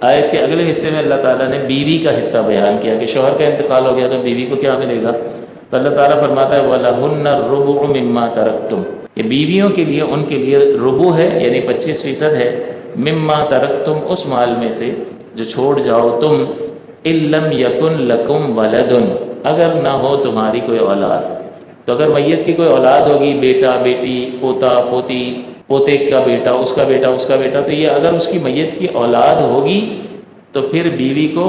آیت کے اگلے حصے میں اللہ تعالیٰ نے بیوی کا حصہ بیان کیا کہ شوہر کا انتقال ہو گیا تو بیوی کو کیا ملے گا. تو اللہ تعالیٰ فرماتا ہے وَلَهُنَّ الرُّبُعُ مِمَّا تَرَكْتُمْ، کہ بیویوں کے لیے ان کے لیے ربع ہے، یعنی 25% ہے، مما ترکتم، اس مال میں سے جو چھوڑ جاؤ تم، ان لم یکن لکم ولد، اگر نہ ہو تمہاری کوئی اولاد. تو اگر میت کی کوئی اولاد ہوگی، بیٹا بیٹی پوتا پوتی، پوتے کا بیٹا اس کا بیٹا اس کا بیٹا، تو یہ اگر اس کی میت کی اولاد ہوگی تو پھر بیوی کو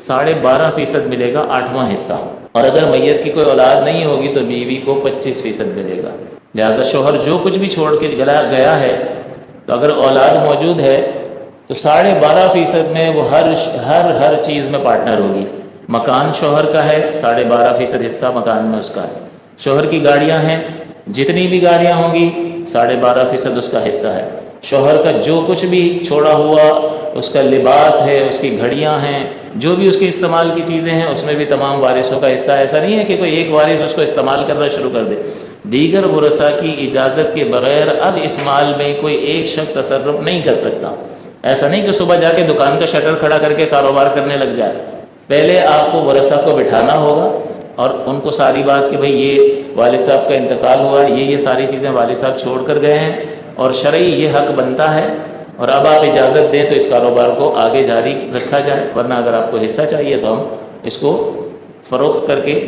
12.5% ملے گا، 8واں حصہ. اور اگر میت کی کوئی اولاد نہیں ہوگی تو بیوی کو 25% ملے گا. لہذا شوہر جو کچھ بھی چھوڑ کے گیا ہے تو اگر اولاد موجود ہے تو 12.5% میں وہ ہر چیز میں پارٹنر ہوگی. مکان شوہر کا ہے، 12.5% حصہ مکان میں اس کا ہے. شوہر کی گاڑیاں ہیں، جتنی بھی گاڑیاں ہوں گی 12.5% اس کا حصہ ہے. شوہر کا جو کچھ بھی چھوڑا ہوا، اس کا لباس ہے، اس کی گھڑیاں ہیں، جو بھی اس کے استعمال کی چیزیں ہیں، اس میں بھی تمام وارثوں کا حصہ. ایسا نہیں ہے کہ کوئی ایک وارث اس کو استعمال کرنا شروع کر دے. دیگر ورثاء کی اجازت کے بغیر اب اس مال میں کوئی ایک شخص تصرف نہیں کر سکتا. ایسا نہیں کہ صبح جا کے دکان کا شٹر کھڑا کر کے کاروبار کرنے لگ جائے. پہلے آپ کو ورثاء کو بٹھانا ہوگا اور ان کو ساری بات کہ بھئی یہ والد صاحب کا انتقال ہوا، یہ ساری چیزیں والد صاحب چھوڑ کر گئے ہیں اور شرعی یہ حق بنتا ہے، اور اب آپ اجازت دیں تو اس کاروبار کو آگے جاری رکھا جائے، ورنہ اگر آپ کو حصہ چاہیے تو ہم اس کو فروخت کر کے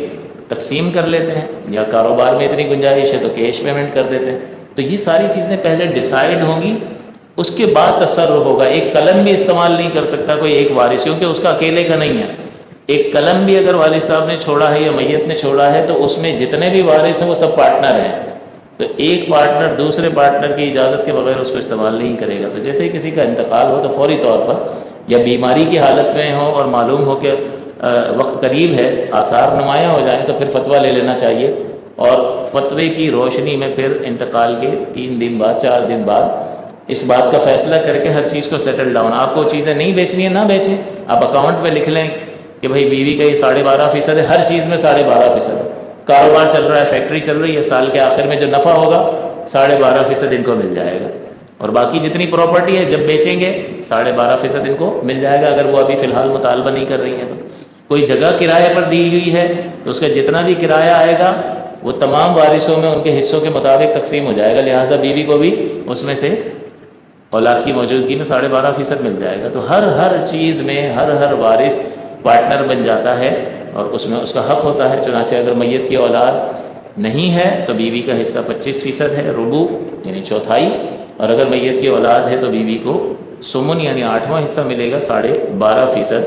تقسیم کر لیتے ہیں، یا کاروبار میں اتنی گنجائش ہے تو کیش پیمنٹ کر دیتے ہیں. تو یہ ساری چیزیں پہلے ڈیسائیڈ ہوں گی، اس کے بعد تصرف ہوگا. ایک قلم بھی استعمال نہیں کر سکتا کوئی ایک وارث، کیونکہ اس کا اکیلے کا نہیں ہے. ایک قلم بھی اگر والد صاحب نے چھوڑا ہے یا میت نے چھوڑا ہے تو اس میں جتنے بھی وارث ہیں وہ سب پارٹنر ہیں. تو ایک پارٹنر دوسرے پارٹنر کی اجازت کے بغیر اس کو استعمال نہیں کرے گا. تو جیسے ہی کسی کا انتقال ہو تو فوری طور پر، یا بیماری کی حالت میں ہو اور معلوم ہو کہ وقت قریب ہے، آثار نمایاں ہو جائیں، تو پھر فتویٰ لے لینا چاہیے، اور فتوے کی روشنی میں پھر انتقال کے 3 دن بعد 4 دن بعد اس بات کا فیصلہ کر کے ہر چیز کو سیٹل ڈاؤن. آپ کو چیزیں نہیں بیچنی ہیں نہ بیچیں، آپ اکاؤنٹ پہ لکھ لیں کہ بھئی بیوی کا یہ 12.5% ہے، ہر چیز میں 12.5% ہے. کاروبار چل رہا ہے، فیکٹری چل رہی ہے، سال کے آخر میں جو نفع ہوگا 12.5% ان کو مل جائے گا. اور باقی جتنی پراپرٹی ہے جب بیچیں گے 12.5% ان کو مل جائے گا، اگر وہ ابھی فی الحال مطالبہ نہیں کر رہی ہیں تو. کوئی جگہ کرائے پر دی ہوئی ہے تو اس کا جتنا بھی کرایہ آئے گا وہ تمام وارثوں میں ان کے حصوں کے مطابق تقسیم ہو جائے گا. لہٰذا بیوی کو بھی اس میں سے اولاد کی موجودگی میں 12.5% مل جائے گا. تو ہر چیز میں ہر وارث پارٹنر بن جاتا ہے اور اس میں اس کا حق ہوتا ہے. چنانچہ اگر میت کی اولاد نہیں ہے تو بیوی کا حصہ 25% ہے، ربع یعنی چوتھائی، اور اگر میت کی اولاد ہے تو بیوی کو سمن یعنی 8واں حصہ ملے گا، 12.5%.